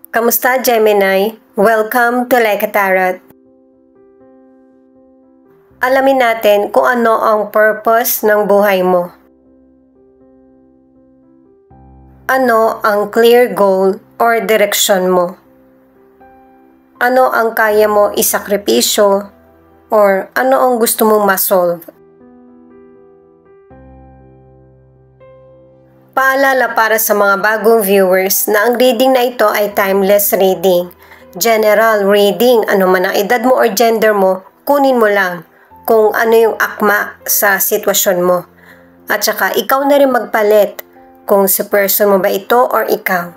Kamusta, Gemini? Welcome to Like a Tarot. Alamin natin kung ano ang purpose ng buhay mo. Ano ang clear goal or direksyon mo? Ano ang kaya mo isakripisyo or ano ang gusto mong ma-solve? Paalala para sa mga bagong viewers na ang reading na ito ay timeless reading. General reading, ano man ang edad mo or gender mo, kunin mo lang kung ano yung akma sa sitwasyon mo. At saka ikaw na rin magpalit kung si person mo ba ito or ikaw.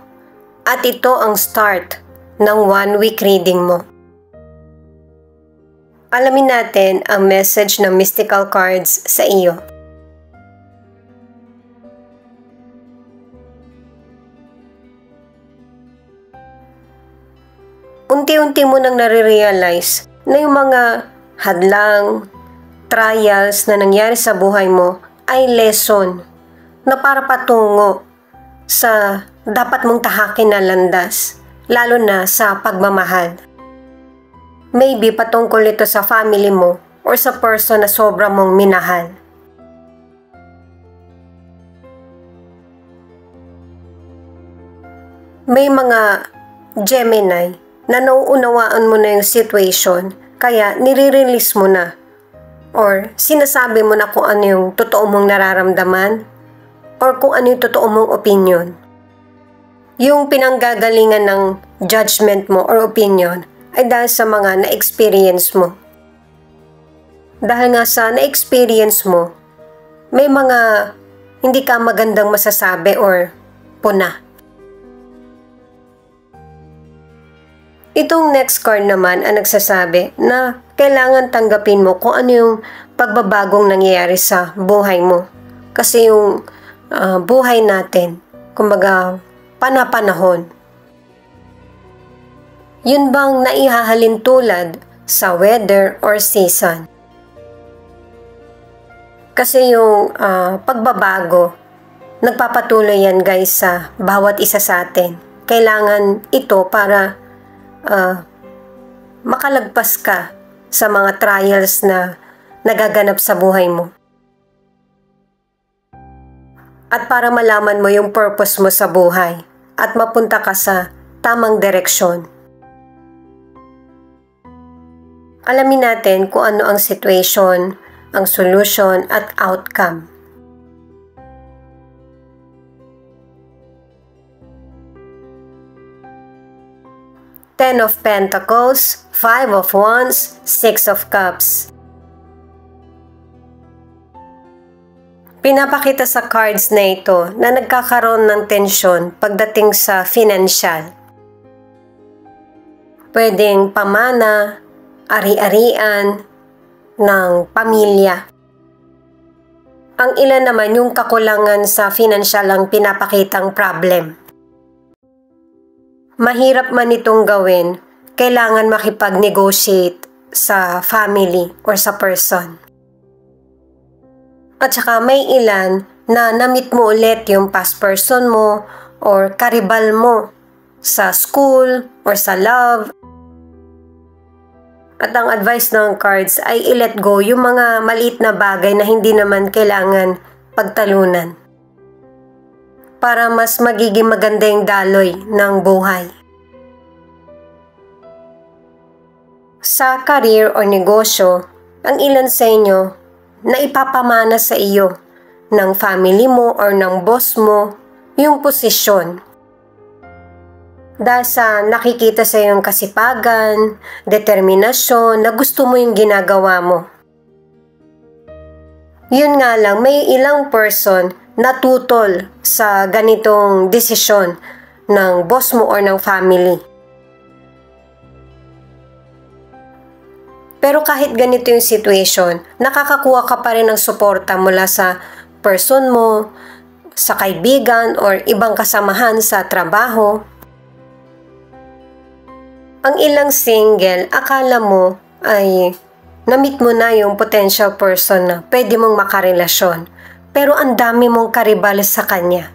At ito ang start ng 1 week reading mo. Alamin natin ang message ng mystical cards sa iyo. Unti-unti mo nang nare-realize na yung mga hadlang, trials na nangyari sa buhay mo ay lesson na para patungo sa dapat mong tahakin na landas, lalo na sa pagmamahal. Maybe patungkol ito sa family mo or sa person na sobra mong minahal. May mga Gemini na nauunawaan mo na yung situation, kaya nire-release mo na or sinasabi mo na kung ano yung totoo mong nararamdaman or kung ano yung totoo mong opinion. Yung pinanggagalingan ng judgment mo or opinion ay dahil sa mga na-experience mo. Dahil nga sa na-experience mo, may mga hindi ka magandang masasabi or puna. Itong next card naman ang nagsasabi na kailangan tanggapin mo kung ano yung pagbabagong nangyayari sa buhay mo. Kasi yung buhay natin, kumbaga panapanahon. Yun bang naihahalin tulad sa weather or season? Kasi yung pagbabago, nagpapatuloy yan guys sa bawat isa sa atin. Kailangan ito para makalagpas ka sa mga trials na nagaganap sa buhay mo. At para malaman mo yung purpose mo sa buhay at mapunta ka sa tamang direksyon. Alamin natin kung ano ang situation, ang solution at outcome. Ten of Pentacles, 5 of Wands, 6 of Cups. Pinapakita sa cards na ito na nagkakaroon ng tensyon pagdating sa financial. Pwedeng pamana, ari-arian ng pamilya. Ang ilan naman yung kakulangan sa financial ang pinapakitang problem. Mahirap man itong gawin, kailangan makipag-negotiate sa family or sa person. At saka may ilan na na-meet mo ulit yung past person mo or karibal mo sa school or sa love. At ang advice ng cards ay i-let go yung mga maliit na bagay na hindi naman kailangan pagtalunan. Para mas magiging maganda yung daloy ng buhay. Sa career o negosyo, ang ilan sa inyo na ipapamana sa iyo ng family mo or ng boss mo yung posisyon. Dahil sa nakikita sa iyong kasipagan, determinasyon na gusto mo yung ginagawa mo. Yun nga lang, may ilang person natutol sa ganitong desisyon ng boss mo or ng family. Pero kahit ganito yung situation, nakakakuha ka pa rin ng suporta mula sa person mo, sa kaibigan or ibang kasamahan sa trabaho. Ang ilang single, akala mo ay na-meet mo na yung potential person na pwede mong makarelasyon. Pero ang dami mong karibal sa kanya.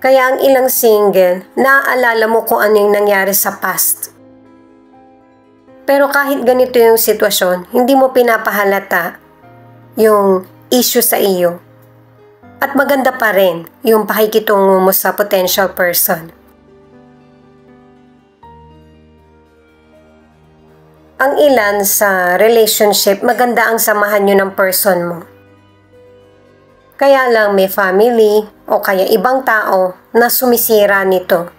Kaya ang ilang single, naaalala mo kung ano yung nangyari sa past. Pero kahit ganito yung sitwasyon, hindi mo pinapahalata yung issue sa iyo. At maganda pa rin yung pakikitungo mo sa potential person. Ang ilan sa relationship, maganda ang samahan nyo ng person mo. Kaya lang may family o kaya ibang tao na sumisira nito.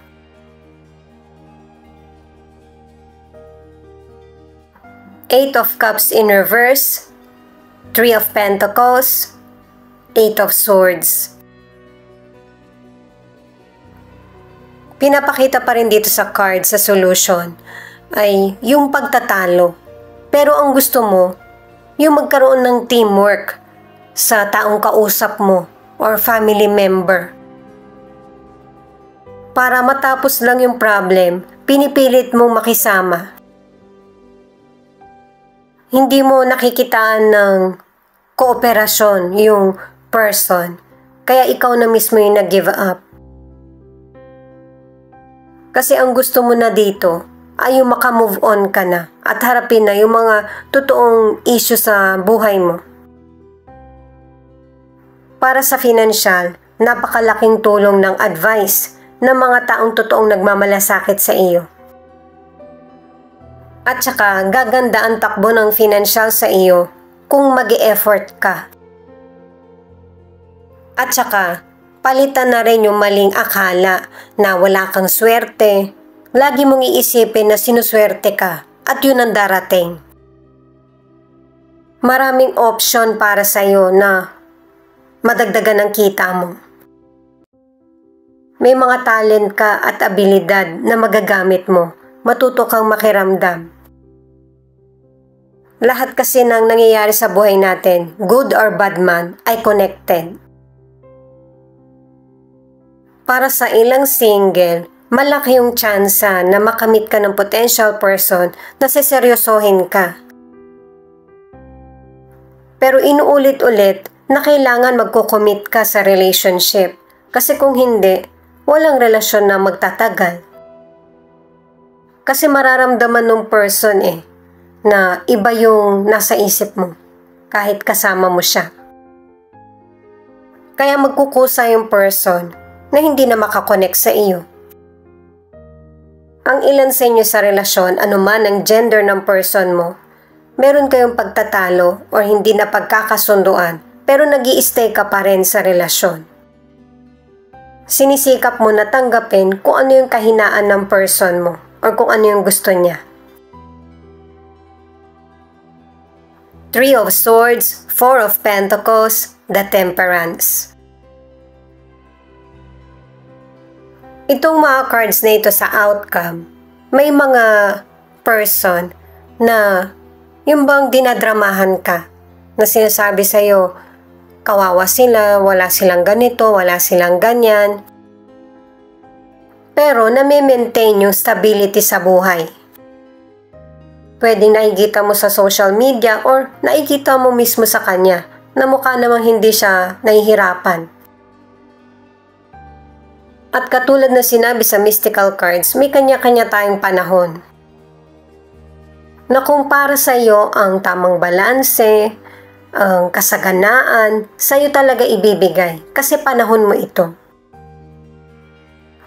Eight of Cups in reverse, Three of Pentacles, Eight of Swords. Pinapakita pa rin dito sa card sa solution ay yung pagtatalo. Pero ang gusto mo, yung magkaroon ng teamwork sa taong kausap mo or family member. Para matapos lang yung problem, pinipilit mong makisama. Hindi mo nakikitaan ng kooperasyon yung person, kaya ikaw na mismo yung nag-give up. Kasi ang gusto mo na dito ay yung makamove on ka na at harapin na yung mga totoong issue sa buhay mo. Para sa financial, napakalaking tulong ng advice ng mga taong totoong nagmamalasakit sa iyo. At saka gaganda ang takbo ng financial sa iyo kung mag-e-effort ka. At saka palitan na rin yung maling akala na wala kang swerte. Lagi mong iisipin na sinuswerte ka at yun ang darating. Maraming option para sa iyo na madagdagan ang kita mo. May mga talent ka at abilidad na magagamit mo. Matuto kang makiramdam. Lahat kasi ng nangyayari sa buhay natin, good or bad man, ay connected. Para sa ilang single, malaki yung tsansa na makamit ka ng potential person na seseryosohin ka. Pero inuulit-ulit na kailangan magko-commit ka sa relationship kasi kung hindi, walang relasyon na magtatagal. Kasi mararamdaman ng person na iba yung nasa isip mo kahit kasama mo siya. Kaya magkukusa yung person na hindi na makakonect sa iyo. Ang ilan sa inyo sa relasyon, anuman ang gender ng person mo, meron kayong pagtatalo o hindi na pagkakasunduan pero nag-i-stay ka pa rin sa relasyon. Sinisikap mo na tanggapin kung ano yung kahinaan ng person mo o kung ano yung gusto niya. Three of Swords, Four of Pentacles, the Temperance. Itong mga cards na ito sa outcome, may mga person na yung bang dinadramahan ka, na sinasabi sa'yo, kawawa sila, wala silang ganito, wala silang ganyan. Pero nami-maintain yung stability sa buhay. Pwedeng nakikita mo sa social media or nakikita mo mismo sa kanya na mukha namang hindi siya nahihirapan. At katulad na sinabi sa mystical cards, may kanya-kanya tayong panahon. Na kung para sa iyo ang tamang balanse, ang kasaganaan, sa'yo talaga ibibigay kasi panahon mo ito.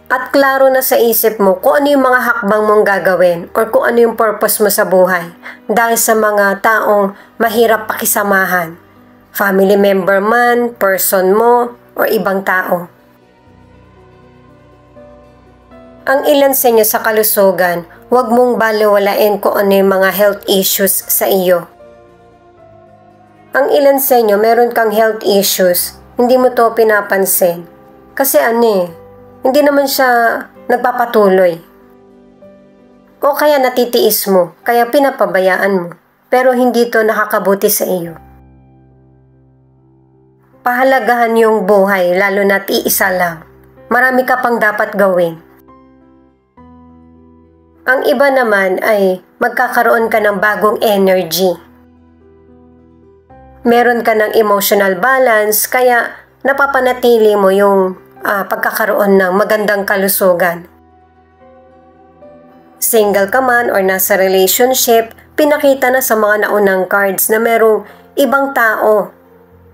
At klaro na sa isip mo kung ano yung mga hakbang mong gagawin or kung ano yung purpose mo sa buhay dahil sa mga taong mahirap pakisamahan, family member man, person mo, or ibang tao. Ang ilan sa inyo sa kalusugan, huwag mong baliwalain kung ano yung mga health issues sa iyo. Ang ilan sa inyo, meron kang health issues, hindi mo to pinapansin. Kasi hindi naman siya nagpapatuloy. O kaya natitiis mo, kaya pinapabayaan mo, pero hindi to nakakabuti sa iyo. Pahalagahan yung buhay, lalo na't iisa lang. Marami ka pang dapat gawin. Ang iba naman ay magkakaroon ka ng bagong energy. Meron ka ng emotional balance, kaya napapanatili mo yung pagkakaroon ng magandang kalusugan. Single ka man or nasa relationship, pinakita na sa mga naunang cards na merong ibang tao,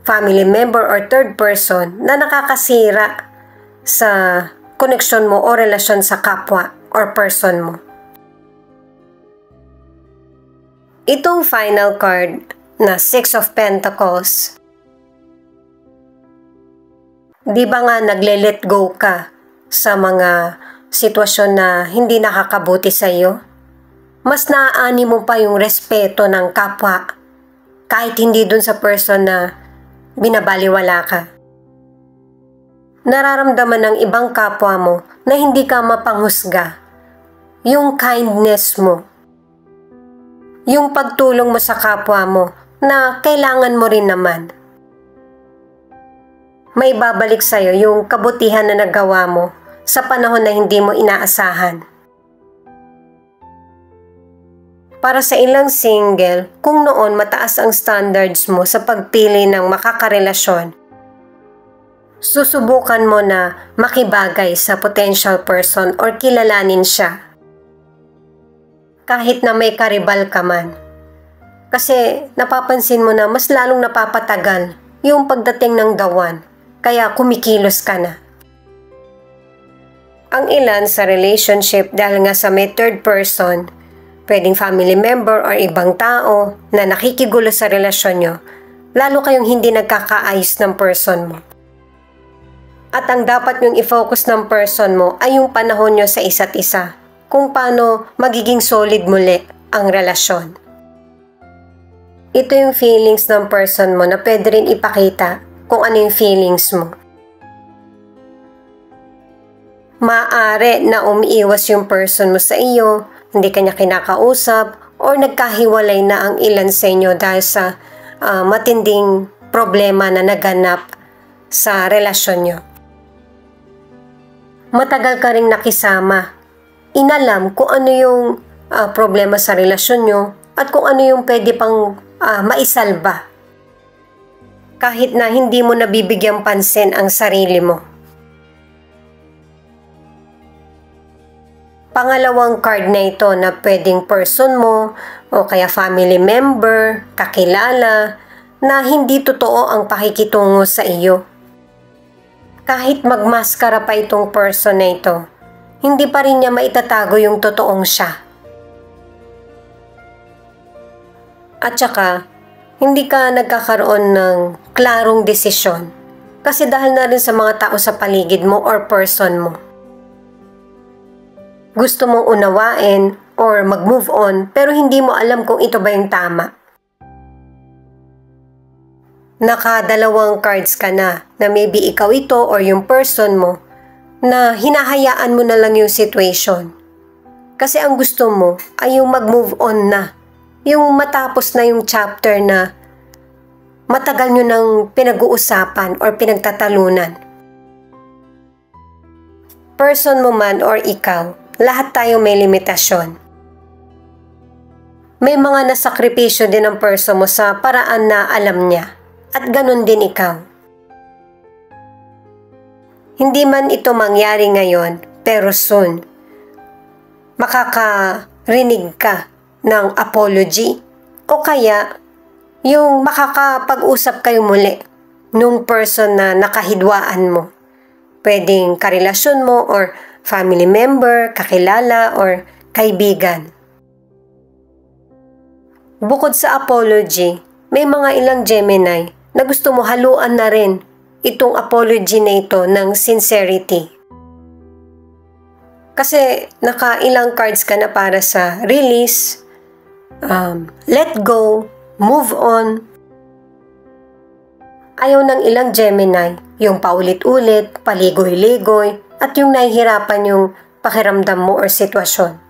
family member or third person na nakakasira sa koneksyon mo o relasyon sa kapwa or person mo. Itong final card na Six of Pentacles, di ba nga nagle-let go ka sa mga sitwasyon na hindi nakakabuti sa iyo? Mas naaani mo pa yung respeto ng kapwa kahit hindi dun sa person na binabaliwala ka. Nararamdaman ng ibang kapwa mo na hindi ka mapanghusga. Yung kindness mo. Yung pagtulong mo sa kapwa mo na kailangan mo rin naman. May babalik sa'yo yung kabutihan na nagawa mo sa panahon na hindi mo inaasahan. Para sa ilang single, kung noon mataas ang standards mo sa pagpili ng makakarelasyon, susubukan mo na makibagay sa potential person or kilalanin siya. Kahit na may karibal ka man. Kasi napapansin mo na mas lalong napapatagal yung pagdating ng dawan, kaya kumikilos ka na. Ang ilan sa relationship dahil nga sa may third person, pwedeng family member or ibang tao na nakikigulo sa relasyon nyo, lalo kayong hindi nagkakaayos ng person mo. At ang dapat nyong i-focus ng person mo ay yung panahon nyo sa isa't isa, kung paano magiging solid muli ang relasyon. Ito yung feelings ng person mo na pwede rin ipakita kung ano yung feelings mo. Maaari na umiiwas yung person mo sa iyo, hindi kanya kinakausap, or nagkahiwalay na ang ilan sa inyo dahil sa matinding problema na naganap sa relasyon nyo. Matagal ka ring nakisama, inalam kung ano yung problema sa relasyon nyo at kung ano yung pwede pang maisalba. Kahit na hindi mo nabibigyang pansin ang sarili mo. Pangalawang card na ito na pwedeng person mo o kaya family member, kakilala, na hindi totoo ang pakikitungo sa iyo. Kahit magmaskara pa itong person na ito, hindi pa rin niya maitatago yung totoong siya. At saka, hindi ka nagkakaroon ng klarong desisyon kasi dahil na rin sa mga tao sa paligid mo or person mo. Gusto mong unawain or mag-move on pero hindi mo alam kung ito ba yung tama. Nakadalawang cards ka na maybe ikaw ito or yung person mo na hinahayaan mo na lang yung situation. Kasi ang gusto mo ay yung mag-move on na. Yung matapos na yung chapter na matagal nyo nang pinag-uusapan or pinagtatalunan. Person mo man or ikaw, lahat tayo may limitasyon. May mga nasakripisyo din ang person mo sa paraan na alam niya. At ganun din ikaw. Hindi man ito mangyari ngayon, pero soon, makakarinig ka ng apology o kaya yung makakapag-usap kayo muli nung person na nakahidwaan mo. Pwedeng karelasyon mo or family member, kakilala, or kaibigan. Bukod sa apology, may mga ilang Gemini na gusto mo haluan na rin itong apology na ito ng sincerity. Kasi nakailang cards ka na para sa release, let go, move on. Ayaw ng ilang Gemini yung paulit-ulit, paligoy-ligoy, at yung nahihirapan yung pakiramdam mo or sitwasyon.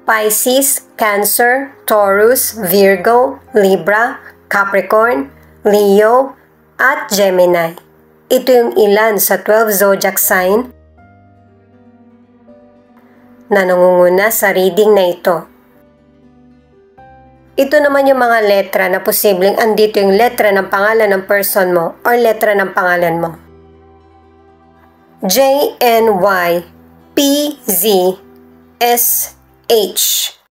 Pisces, Cancer, Taurus, Virgo, Libra, Capricorn, Leo, at Gemini. Ito yung ilan sa 12 zodiac sign na nangunguna sa reading na ito. Ito naman yung mga letra na posibleng andito yung letra ng pangalan ng person mo or letra ng pangalan mo. J, N, Y, P, Z, S, H.